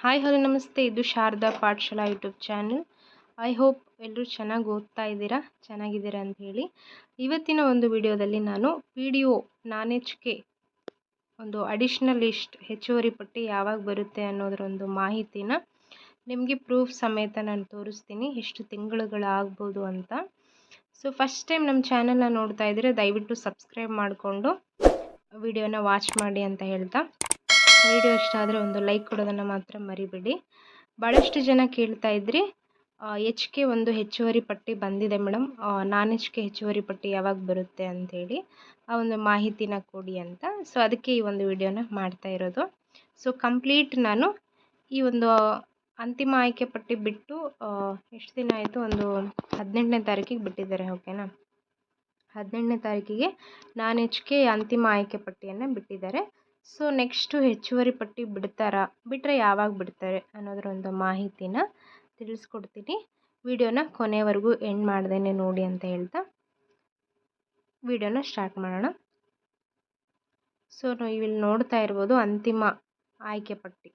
Hi hello ನಮಸ್ತೆ. ಇದು Sharada Pathashala YouTube channel. I hope ಎಲ್ಲರೂ ಚೆನ್ನಾಗಿ ಓದ್ತಾ ಇದ್ದೀರಾ, ಚೆನ್ನಾಗಿದ್ದೀರಾ ಅಂತ ಹೇಳಿ. ಇವತ್ತಿನ ಒಂದು ವಿಡಿಯೋದಲ್ಲಿ ನಾನು PDO ನಾನ್-HK ಒಂದು ಅಡಿಷ್ನಲ್ ಲಿಸ್ಟ್ ಹೆಚ್ಚುವರಿ ಪಟ್ಟಿ ಯಾವಾಗ ಬರುತ್ತೆ ಅನ್ನೋದರ ಒಂದು ಮಾಹಿತಿನ ನಿಮಗೆ ಪ್ರೂಫ್ ಸಮೇತ ನಾನು ತೋರಿಸ್ತೀನಿ, ಎಷ್ಟು ತಿಂಗಳುಗಳಾಗ್ಬೋದು ಅಂತ. ಸೊ ಫಸ್ಟ್ ಟೈಮ್ ನಮ್ಮ ಚಾನಲ್ನ ನೋಡ್ತಾ ಇದ್ದರೆ ದಯವಿಟ್ಟು ಸಬ್ಸ್ಕ್ರೈಬ್ ಮಾಡಿಕೊಂಡು ವಿಡಿಯೋನ ವಾಚ್ ಮಾಡಿ ಅಂತ ಹೇಳ್ತಾ, ವಿಡಿಯೋ ಇಷ್ಟ ಆದರೆ ಒಂದು ಲೈಕ್ ಕೊಡೋದನ್ನು ಮಾತ್ರ ಮರಿಬೇಡಿ. ಭಾಳಷ್ಟು ಜನ ಕೇಳ್ತಾ ಇದ್ರಿ HK ಒಂದು ಹೆಚ್ಚುವರಿ ಪಟ್ಟಿ ಬಂದಿದೆ ಮೇಡಮ್, ನಾನ್-HK ಹೆಚ್ಚುವರಿ ಪಟ್ಟಿ ಯಾವಾಗ ಬರುತ್ತೆ ಅಂಥೇಳಿ ಆ ಒಂದು ಮಾಹಿತಿನ ಕೊಡಿ ಅಂತ. ಸೊ ಅದಕ್ಕೆ ಈ ಒಂದು ವಿಡಿಯೋನ ಮಾಡ್ತಾ ಇರೋದು. ಸೊ ಕಂಪ್ಲೀಟ್ ನಾನು ಈ ಒಂದು ಅಂತಿಮ ಆಯ್ಕೆ ಪಟ್ಟಿ ಬಿಟ್ಟು ಎಷ್ಟು ದಿನ ಆಯಿತು, ಒಂದು 18ನೇ ತಾರೀಕಿಗೆ ಬಿಟ್ಟಿದ್ದಾರೆ. ಓಕೆನಾ, 18ನೇ ತಾರೀಕಿಗೆ ನಾನ್-HK ಅಂತಿಮ ಆಯ್ಕೆ ಪಟ್ಟಿಯನ್ನು ಬಿಟ್ಟಿದ್ದಾರೆ. ಸೊ ನೆಕ್ಸ್ಟು ಹೆಚ್ಚುವರಿ ಪಟ್ಟಿ ಬಿಟ್ಟರೆ ಯಾವಾಗ ಬಿಡ್ತಾರೆ ಅನ್ನೋದರ ಒಂದು ಮಾಹಿತಿನ ತಿಳಿಸ್ಕೊಡ್ತೀನಿ. ವಿಡಿಯೋನ ಕೊನೆವರೆಗೂ ಎಂಡ್ ಮಾಡ್ದೇನೆ ನೋಡಿ ಅಂತ ಹೇಳ್ತಾ ವಿಡಿಯೋನ ಸ್ಟಾರ್ಟ್ ಮಾಡೋಣ. ಸೊ ನಾವು ಇಲ್ಲಿ ನೋಡ್ತಾ ಇರ್ಬೋದು ಅಂತಿಮ ಆಯ್ಕೆ ಪಟ್ಟಿ.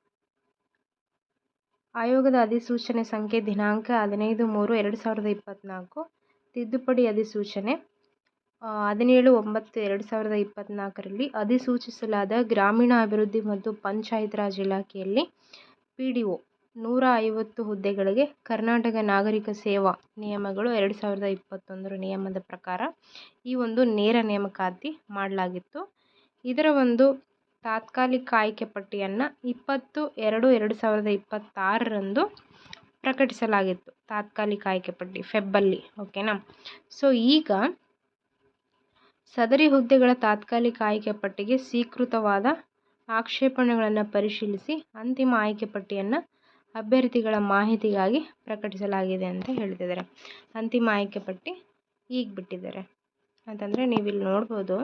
ಆಯೋಗದ ಅಧಿಸೂಚನೆ ಸಂಖ್ಯೆ ದಿನಾಂಕ 15/3/2024, ತಿದ್ದುಪಡಿ ಅಧಿಸೂಚನೆ 17/9/2024ರಲ್ಲಿ ಅಧಿಸೂಚಿಸಲಾದ ಗ್ರಾಮೀಣಾಭಿವೃದ್ಧಿ ಮತ್ತು ಪಂಚಾಯತ್ ರಾಜ್ ಇಲಾಖೆಯಲ್ಲಿ PDO 150 ಹುದ್ದೆಗಳಿಗೆ ಕರ್ನಾಟಕ ನಾಗರಿಕ ಸೇವಾ ನಿಯಮಗಳು 2021 ನಿಯಮದ ಪ್ರಕಾರ ಈ ಒಂದು ನೇರ ನೇಮಕಾತಿ ಮಾಡಲಾಗಿತ್ತು. ಇದರ ಒಂದು ತಾತ್ಕಾಲಿಕ ಆಯ್ಕೆ ಪಟ್ಟಿಯನ್ನು 20/2/2026ರಂದು ಪ್ರಕಟಿಸಲಾಗಿತ್ತು. ತಾತ್ಕಾಲಿಕ ಆಯ್ಕೆ ಪಟ್ಟಿ ಫೆಬ್ಬಲ್ಲಿ. ಓಕೆನಾ, ಸೊ ಈಗ ಸದರಿ ಹುದ್ದೆಗಳ ತಾತ್ಕಾಲಿಕ ಆಯ್ಕೆ ಪಟ್ಟಿಗೆ ಸ್ವೀಕೃತವಾದ ಆಕ್ಷೇಪಣೆಗಳನ್ನು ಪರಿಶೀಲಿಸಿ ಅಂತಿಮ ಆಯ್ಕೆ ಪಟ್ಟಿಯನ್ನು ಅಭ್ಯರ್ಥಿಗಳ ಮಾಹಿತಿಗಾಗಿ ಪ್ರಕಟಿಸಲಾಗಿದೆ ಅಂತ ಹೇಳ್ತಿದ್ದಾರೆ. ಅಂತಿಮ ಆಯ್ಕೆ ಪಟ್ಟಿ ಈಗ ಬಿಟ್ಟಿದ್ದಾರೆ ಅಂತಂದರೆ ನೀವು ಇಲ್ಲಿ ನೋಡ್ಬೋದು,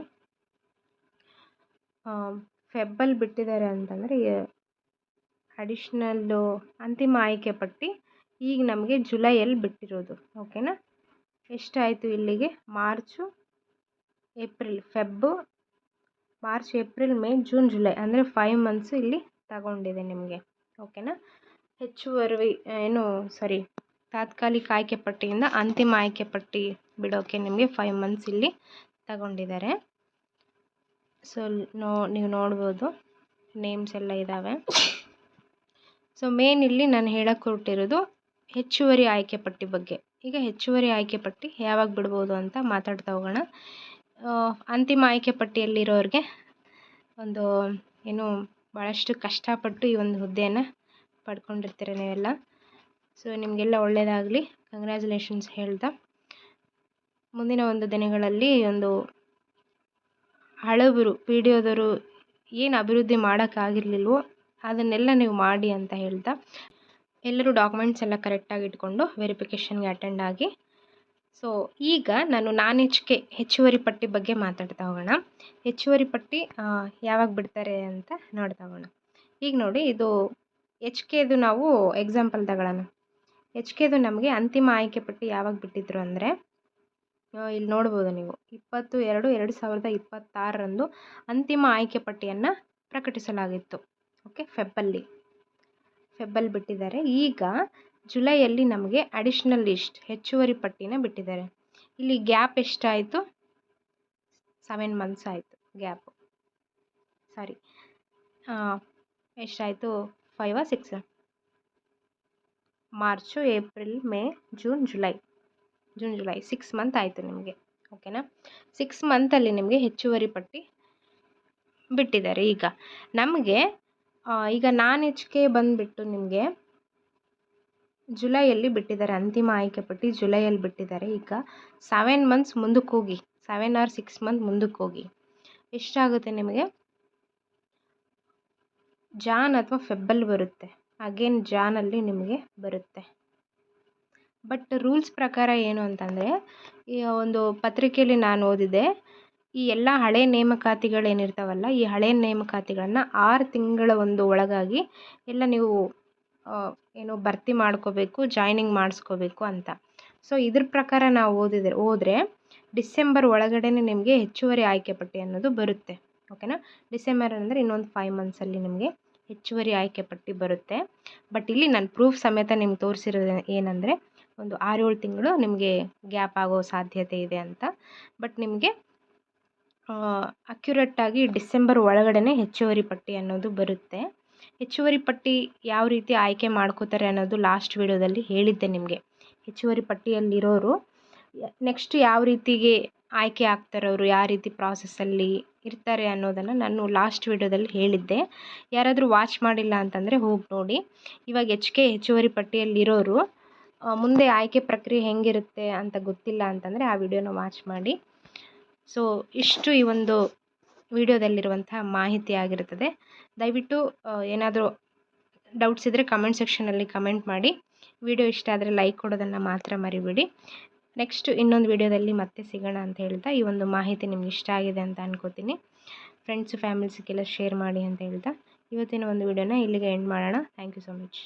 ಫೆಬ್ಬಲ್ಲಿ ಬಿಟ್ಟಿದ್ದಾರೆ ಅಂತಂದರೆ ಅಡಿಷ್ನಲ್ಲು ಅಂತಿಮ ಆಯ್ಕೆ ಪಟ್ಟಿ ಈಗ ನಮಗೆ ಜುಲೈಯಲ್ಲಿ ಬಿಟ್ಟಿರೋದು. ಓಕೆನಾ, ಎಷ್ಟಾಯಿತು ಇಲ್ಲಿಗೆ? March, April, May, June, July ಅಂದರೆ 5 ಮಂತ್ಸು ಇಲ್ಲಿ ತಗೊಂಡಿದೆ ನಿಮಗೆ. ಓಕೆನಾ, ತಾತ್ಕಾಲಿಕ ಆಯ್ಕೆ ಪಟ್ಟಿಯಿಂದ ಅಂತಿಮ ಆಯ್ಕೆ ಪಟ್ಟಿ ಬಿಡೋಕ್ಕೆ ನಿಮಗೆ 5 ಮಂತ್ಸ್ ಇಲ್ಲಿ ತಗೊಂಡಿದ್ದಾರೆ. ಸೊ ನೀವು ನೋಡ್ಬೋದು ನೇಮ್ಸ್ ಎಲ್ಲ ಇದ್ದಾವೆ. ಸೊ ಮೇನ್ ಇಲ್ಲಿ ನಾನು ಹೇಳಕ್ಕೆ ಹೊರಟಿರೋದು ಹೆಚ್ಚುವರಿ ಆಯ್ಕೆ ಪಟ್ಟಿ ಬಗ್ಗೆ. ಈಗ ಹೆಚ್ಚುವರಿ ಆಯ್ಕೆ ಪಟ್ಟಿ ಯಾವಾಗ ಬಿಡ್ಬೋದು ಅಂತ ಮಾತಾಡ್ತಾ ಹೋಗೋಣ. ಅಂತಿಮ ಆಯ್ಕೆ ಪಟ್ಟಿಯಲ್ಲಿರೋರಿಗೆ ಒಂದು ಭಾಳಷ್ಟು ಕಷ್ಟಪಟ್ಟು ಈ ಒಂದು ಹುದ್ದೆಯನ್ನು ಪಡ್ಕೊಂಡಿರ್ತೀರ ನೀವೆಲ್ಲ. ಸೊ ನಿಮಗೆಲ್ಲ ಒಳ್ಳೆಯದಾಗಲಿ, ಕಂಗ್ರ್ಯಾಚುಲೇಷನ್ಸ್ ಹೇಳ್ತಾ, ಮುಂದಿನ ಒಂದು ದಿನಗಳಲ್ಲಿ ಒಂದು ಹಳಬರು PDOದವರು ಏನು ಅಭಿವೃದ್ಧಿ ಮಾಡೋಕ್ಕಾಗಿರ್ಲಿಲ್ವೋ ಅದನ್ನೆಲ್ಲ ನೀವು ಮಾಡಿ ಅಂತ ಹೇಳ್ತಾ, ಎಲ್ಲರೂ ಡಾಕ್ಯುಮೆಂಟ್ಸ್ ಎಲ್ಲ ಕರೆಕ್ಟಾಗಿ ಇಟ್ಕೊಂಡು ವೆರಿಫಿಕೇಷನ್ಗೆ ಅಟೆಂಡ್ ಆಗಿ. ಸೊ ಈಗ ನಾನು ನಾನ್-HK ಹೆಚ್ಚುವರಿ ಪಟ್ಟಿ ಬಗ್ಗೆ ಮಾತಾಡ್ತಾ ಹೋಗೋಣ. ಹೆಚ್ಚುವರಿ ಪಟ್ಟಿ ಯಾವಾಗ ಬಿಡ್ತಾರೆ ಅಂತ ನೋಡ್ತಾ ಹೋಗೋಣ. ಈಗ ನೋಡಿ, ಇದು HKದು ನಾವು ಎಕ್ಸಾಂಪಲ್ ತಗೊಳ್ಳೋಣ. HKದು ನಮಗೆ ಅಂತಿಮ ಆಯ್ಕೆ ಪಟ್ಟಿ ಯಾವಾಗ ಬಿಟ್ಟಿದ್ರು ಅಂದರೆ ಇಲ್ಲಿ ನೋಡ್ಬೋದು ನೀವು 20/2/2026ರಂದು ಅಂತಿಮ ಆಯ್ಕೆ ಪಟ್ಟಿಯನ್ನು ಪ್ರಕಟಿಸಲಾಗಿತ್ತು. ಓಕೆ, ಫೆಬ್ಬಲ್ಲಿ ಬಿಟ್ಟಿದ್ದಾರೆ. ಈಗ ಜುಲೈಯಲ್ಲಿ ನಮಗೆ ಅಡಿಷ್ನಲ್ ಲಿಸ್ಟ್ ಹೆಚ್ಚುವರಿ ಪಟ್ಟಿನ ಬಿಟ್ಟಿದ್ದಾರೆ. ಇಲ್ಲಿ ಗ್ಯಾಪ್ ಎಷ್ಟಾಯಿತು? 7 ಮಂತ್ಸ್ ಆಯಿತು ಗ್ಯಾಪು. ಎಷ್ಟಾಯಿತು? 5 6 March, April, May, June, July 6 month ಆಯಿತು ನಿಮಗೆ. ಓಕೆನಾ, 6 ಮಂತಲ್ಲಿ ನಿಮಗೆ ಹೆಚ್ಚುವರಿ ಪಟ್ಟಿ ಬಿಟ್ಟಿದ್ದಾರೆ. ಈಗ ನಮಗೆ ಈಗ ನಾನ್-HK ಬಂದುಬಿಟ್ಟು ನಿಮಗೆ ಜುಲೈಯಲ್ಲಿ ಬಿಟ್ಟಿದ್ದಾರೆ. ಅಂತಿಮ ಆಯ್ಕೆ ಪಟ್ಟಿ ಜುಲೈಯಲ್ಲಿ ಬಿಟ್ಟಿದ್ದಾರೆ. ಈಗ 7 ಮಂತ್ಸ್ ಮುಂದಕ್ಕೆ ಹೋಗಿ, 7 or 6 ಮಂತ್ ಮುಂದಕ್ಕೆ ಹೋಗಿ ಎಷ್ಟಾಗುತ್ತೆ ನಿಮಗೆ? ಜಾನ್ ಅಥವಾ ಫೆಬ್ಬಲ್ಲಿ ಬರುತ್ತೆ. ಅಗೇನ್ ಜಾನಲ್ಲಿ ನಿಮಗೆ ಬರುತ್ತೆ. ಬಟ್ ರೂಲ್ಸ್ ಪ್ರಕಾರ ಏನು ಅಂತಂದರೆ, ಈ ಒಂದು ಪತ್ರಿಕೆಯಲ್ಲಿ ನಾನು ಓದಿದೆ, ಈ ಎಲ್ಲ ಹಳೆ ನೇಮಕಾತಿಗಳೇನಿರ್ತಾವಲ್ಲ, ಈ ಹಳೆ ನೇಮಕಾತಿಗಳನ್ನು 6 ತಿಂಗಳ ಒಂದು ಒಳಗಾಗಿ ಎಲ್ಲ ನೀವು ಭರ್ತಿ ಮಾಡ್ಕೋಬೇಕು, ಜಾಯ್ನಿಂಗ್ ಮಾಡಿಸ್ಕೋಬೇಕು ಅಂತ. ಸೊ ಇದ್ರ ಪ್ರಕಾರ ನಾವು ಹೋದರೆ ಡಿಸೆಂಬರ್ ಒಳಗಡೆ ನಿಮಗೆ ಹೆಚ್ಚುವರಿ ಆಯ್ಕೆ ಪಟ್ಟಿ ಅನ್ನೋದು ಬರುತ್ತೆ. ಓಕೆನಾ, ಡಿಸೆಂಬರ್ ಅಂದರೆ ಇನ್ನೊಂದು 5 ಮಂತ್ಸಲ್ಲಿ ನಿಮಗೆ ಹೆಚ್ಚುವರಿ ಆಯ್ಕೆ ಪಟ್ಟಿ ಬರುತ್ತೆ. ಬಟ್ ಇಲ್ಲಿ ನಾನು ಪ್ರೂಫ್ ಸಮೇತ ನಿಮ್ಗೆ ತೋರಿಸಿರೋದು ಏನಂದರೆ ಒಂದು 6-7 ತಿಂಗಳು ನಿಮಗೆ ಗ್ಯಾಪ್ ಆಗೋ ಸಾಧ್ಯತೆ ಇದೆ ಅಂತ. ಬಟ್ ನಿಮಗೆ ಅಕ್ಯುರೇಟಾಗಿ ಡಿಸೆಂಬರ್ ಒಳಗಡೆ ಹೆಚ್ಚುವರಿ ಪಟ್ಟಿ ಅನ್ನೋದು ಬರುತ್ತೆ. ಹೆಚ್ಚುವರಿ ಪಟ್ಟಿ ಯಾವ ರೀತಿ ಆಯ್ಕೆ ಮಾಡ್ಕೋತಾರೆ ಅನ್ನೋದು ಲಾಸ್ಟ್ ವೀಡಿಯೋದಲ್ಲಿ ಹೇಳಿದ್ದೆ ನಿಮಗೆ. ಹೆಚ್ಚುವರಿ ಪಟ್ಟಿಯಲ್ಲಿರೋರು ನೆಕ್ಸ್ಟ್ ಯಾವ ರೀತಿಗೆ ಆಯ್ಕೆ ಆಗ್ತಾರೆ, ಅವರು ಯಾವ ರೀತಿ ಪ್ರಾಸೆಸ್ಸಲ್ಲಿ ಇರ್ತಾರೆ ಅನ್ನೋದನ್ನು ನಾನು ಲಾಸ್ಟ್ ವೀಡಿಯೋದಲ್ಲಿ ಹೇಳಿದ್ದೆ. ಯಾರಾದರೂ ವಾಚ್ ಮಾಡಿಲ್ಲ ಅಂತಂದರೆ ಹೋಗಿ ನೋಡಿ. ಇವಾಗ ಹೆಚ್ಚುವರಿ ಪಟ್ಟಿಯಲ್ಲಿರೋರು ಮುಂದೆ ಆಯ್ಕೆ ಪ್ರಕ್ರಿಯೆ ಹೆಂಗಿರುತ್ತೆ ಅಂತ ಗೊತ್ತಿಲ್ಲ ಅಂತಂದರೆ ಆ ವಿಡಿಯೋನ ವಾಚ್ ಮಾಡಿ. ಸೊ ಇಷ್ಟು ಈ ಒಂದು ವಿಡಿಯೋದಲ್ಲಿರುವಂತಹ ಮಾಹಿತಿ ಆಗಿರುತ್ತದೆ. ದಯವಿಟ್ಟು ಏನಾದರೂ ಡೌಟ್ಸ್ ಇದ್ದರೆ ಕಮೆಂಟ್ ಸೆಕ್ಷನಲ್ಲಿ ಕಮೆಂಟ್ ಮಾಡಿ. ವಿಡಿಯೋ ಇಷ್ಟ ಆದರೆ ಲೈಕ್ ಕೊಡೋದನ್ನು ಮಾತ್ರ ಮರಿಬೇಡಿ. ನೆಕ್ಸ್ಟ್ ಇನ್ನೊಂದು ವಿಡಿಯೋದಲ್ಲಿ ಮತ್ತೆ ಸಿಗೋಣ ಅಂತ ಹೇಳ್ತಾ, ಈ ಒಂದು ಮಾಹಿತಿ ನಿಮ್ಗೆ ಇಷ್ಟ ಆಗಿದೆ ಅಂತ ಅನ್ಕೋತೀನಿ. ಫ್ರೆಂಡ್ಸು ಫ್ಯಾಮಿಲಿಸ್ಗೆಲ್ಲ ಶೇರ್ ಮಾಡಿ ಅಂತ ಹೇಳ್ತಾ ಇವತ್ತಿನ ಒಂದು ವಿಡಿಯೋನ ಇಲ್ಲಿಗೆ ಎಂಡ್ ಮಾಡೋಣ. Thank you so much.